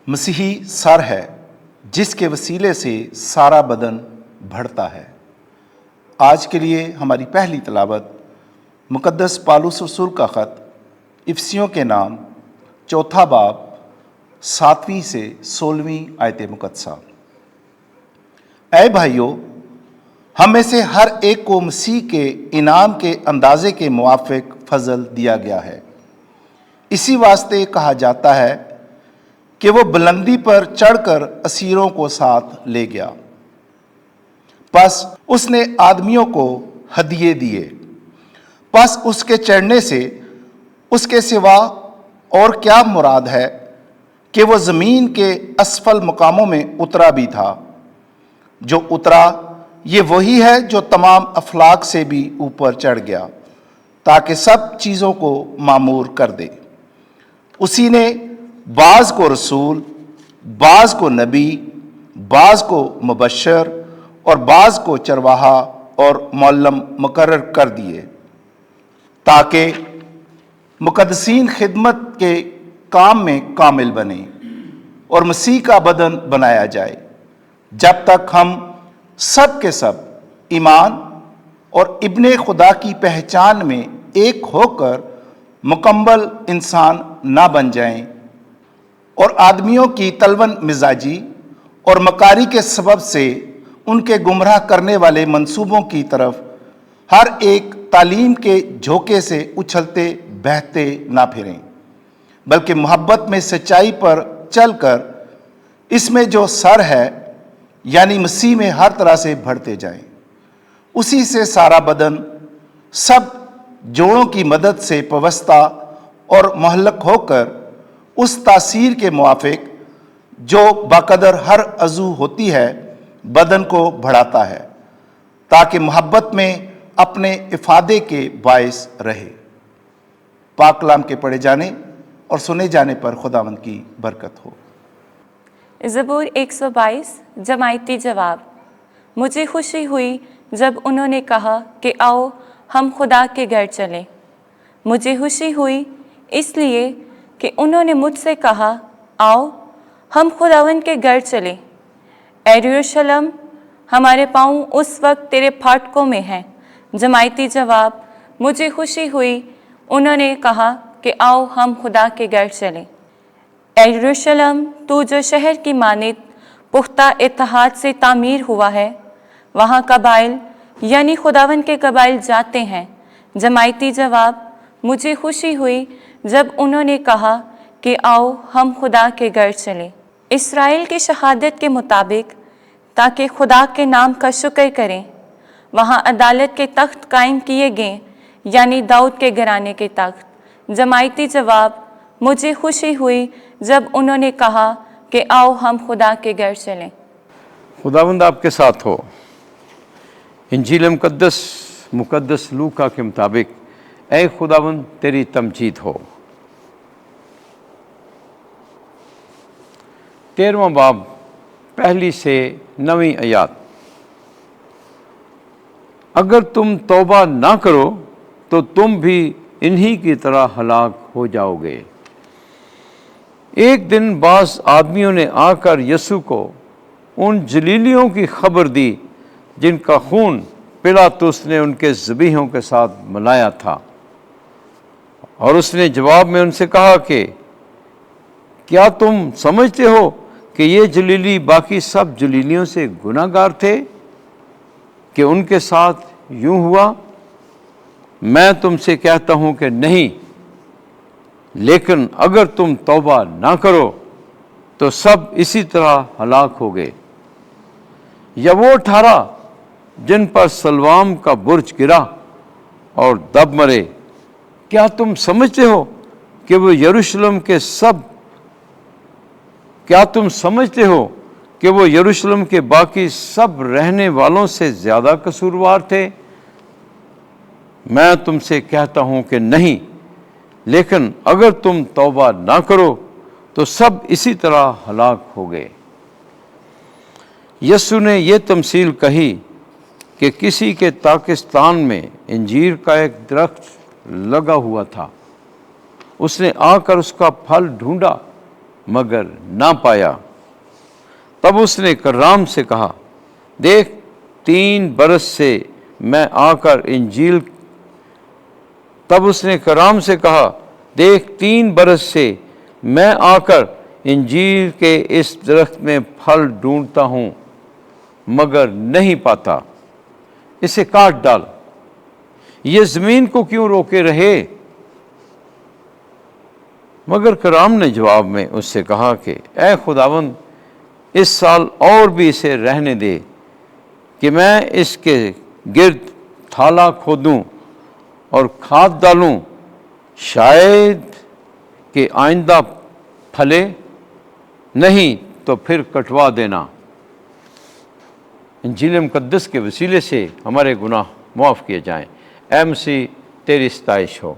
مسیحی سر ہے جس کے وسیلے سے سارا بدن بڑھتا ہے۔ آج کے لیے ہماری پہلی تلاوت مقدس پالوس رسول کا خط افسیوں کے نام 4 باب 7 سے 16 آیت مقدسہ۔ اے بھائیو، ہم میں سے ہر ایک کو مسیح کے انعام کے اندازے کے موافق فضل دیا گیا ہے۔ اسی واسطے کہا جاتا ہے کہ وہ بلندی پر چڑھ کر اسیروں کو ساتھ لے گیا۔ پس اس نے آدمیوں کو ہدیے دیے۔ پس اس کے چڑھنے سے اس کے سوا اور کیا مراد ہے کہ وہ زمین کے اسفل مقاموں میں اترا بھی تھا۔ جو اترا یہ وہی ہے جو تمام افلاک سے بھی اوپر چڑھ گیا تاکہ سب چیزوں کو معمور کر دے۔ اسی نے بعض کو رسول، بعض کو نبی، بعض کو مبشر اور بعض کو چرواہا اور معلم مقرر کر دیے تاکہ مقدسین خدمت کے کام میں کامل بنیں اور مسیح کا بدن بنایا جائے، جب تک ہم سب کے سب ایمان اور ابن خدا کی پہچان میں ایک ہو کر مکمل انسان نہ بن جائیں اور آدمیوں کی تلون مزاجی اور مکاری کے سبب سے ان کے گمراہ کرنے والے منصوبوں کی طرف ہر ایک تعلیم کے جھوکے سے اچھلتے بہتے نہ پھریں، بلکہ محبت میں سچائی پر چل کر اس میں جو سر ہے یعنی مسیح میں ہر طرح سے بڑھتے جائیں۔ اسی سے سارا بدن سب جوڑوں کی مدد سے پیوستہ اور معلق ہو کر اس تاثیر کے موافق جو بقدر ہر عضو ہوتی ہے بدن کو بڑھاتا ہے تاکہ محبت میں اپنے افادے کے باعث رہے۔ پاک کلام کے پڑھے جانے اور سنے جانے پر خداوند کی برکت ہو۔ زبور 122 جماعتی جواب۔ مجھے خوشی ہوئی جب انہوں نے کہا کہ آؤ ہم خدا کے گھر چلیں۔ مجھے خوشی ہوئی اس لیے کہ انہوں نے مجھ سے کہا آؤ ہم خداوند کے گھر چلیں۔ اے یروشلم، ہمارے پاؤں اس وقت تیرے پھاٹکوں میں ہیں۔ جماعتی جواب۔ مجھے خوشی ہوئی انہوں نے کہا کہ آؤ ہم خدا کے گھر چلیں۔ اے یروشلم، تو جو شہر کی مانند پختہ اتحاد سے تعمیر ہوا ہے، وہاں قبائل یعنی خداوند کے قبائل جاتے ہیں۔ جماعتی جواب۔ مجھے خوشی ہوئی جب انہوں نے کہا کہ آؤ ہم خدا کے گھر چلیں۔ اسرائیل کی شہادت کے مطابق تاکہ خدا کے نام کا شکر کریں، وہاں عدالت کے تخت قائم کیے گئے یعنی داؤد کے گھرانے کے تخت۔ جماعتی جواب۔ مجھے خوشی ہوئی جب انہوں نے کہا کہ آؤ ہم خدا کے گھر چلیں۔ خداوند آپ کے ساتھ ہو۔ انجیل مقدس لوکا کے مطابق اے خداوند تیری تمجید ہو۔ 13واں باب 1 سے 9 آیات۔ اگر تم توبہ نہ کرو تو تم بھی انہی کی طرح ہلاک ہو جاؤ گے۔ ایک دن بعض آدمیوں نے آ کر یسوع کو ان جلیلیوں کی خبر دی جن کا خون پلاطس نے ان کے ذبیحوں کے ساتھ ملایا تھا، اور اس نے جواب میں ان سے کہا کہ کیا تم سمجھتے ہو کہ یہ جلیلی باقی سب جلیلیوں سے گناہ گار تھے کہ ان کے ساتھ یوں ہوا؟ میں تم سے کہتا ہوں کہ نہیں، لیکن اگر تم توبہ نہ کرو تو سب اسی طرح ہلاک ہو گئے۔ یا وہ 18 جن پر سلوام کا برج گرا اور دب مرے، کیا تم سمجھتے ہو کہ وہ یروشلم کے باقی سب رہنے والوں سے زیادہ قصوروار تھے؟ میں تم سے کہتا ہوں کہ نہیں، لیکن اگر تم توبہ نہ کرو تو سب اسی طرح ہلاک ہو گئے۔ یسوع نے یہ تمثیل کہی کہ کسی کے تاکستان میں انجیر کا ایک درخت لگا ہوا تھا۔ اس نے آ کر اس کا پھل ڈھونڈا مگر نہ پایا۔ تب اس نے کرام سے کہا، دیکھ 3 برس سے میں آ کر انجیل تب اس نے کرام سے کہا، دیکھ 3 برس سے میں آ کر انجیل کے اس درخت میں پھل ڈھونڈتا ہوں مگر نہیں پاتا، اسے کاٹ ڈال، یہ زمین کو کیوں روکے رہے؟ مگر کرام نے جواب میں اس سے کہا کہ اے خداوند، اس سال اور بھی اسے رہنے دے کہ میں اس کے گرد تھالا کھودوں اور کھاد ڈالوں، شاید کہ آئندہ پھلے، نہیں تو پھر کٹوا دینا۔ انجیل مقدس کے وسیلے سے ہمارے گناہ معاف کیے جائیں۔ اے مسیح، تیری ستائش ہو۔